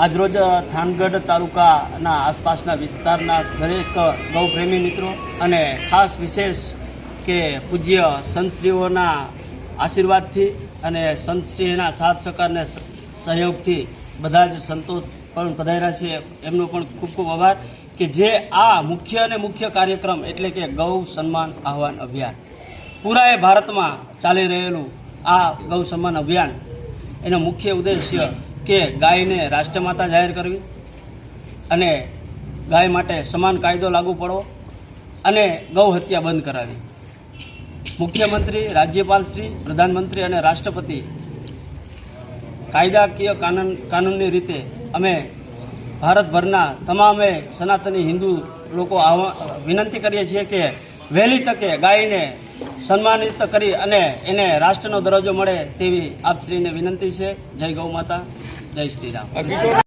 આજરોજ થાનગઢ તાલુકાના આસપાસના વિસ્તારના દરેક ગૌપ્રેમી મિત્રો અને ખાસ વિશેષ કે પૂજ્ય સંતશ્રીઓના આશીર્વાદથી અને સંતશ્રીના સાથ સહકારને સહયોગથી બધા જ સંતો પણ પધાર્યા છે. એમનો પણ ખૂબ ખૂબ આભાર કે જે આ મુખ્ય કાર્યક્રમ એટલે કે ગૌ સન્માન આહવાન અભિયાન પૂરા ભારતમાં ચાલી રહેલું આ ગૌ સન્માન અભિયાન એનો મુખ્ય ઉદ્દેશ્ય કે ગાયને રાષ્ટ્રમાતા જાહેર કરવી અને ગાય માટે સમાન કાયદો લાગુ પડવો અને ગૌ હત્યા બંધ કરાવી. મુખ્યમંત્રી, રાજ્યપાલશ્રી, પ્રધાનમંત્રી અને રાષ્ટ્રપતિ કાયદાકીય કાનૂનની રીતે અમે ભારતભરના તમામે સનાતની હિન્દુ લોકો વિનંતી કરીએ છીએ કે વહેલી તકે ગાયને સન્માનિત કરી અને એને રાષ્ટ્રનો દરજ્જો મળે તેવી આપશ્રીને વિનંતી છે. જય ગૌ માતા, જય શ્રી રામ.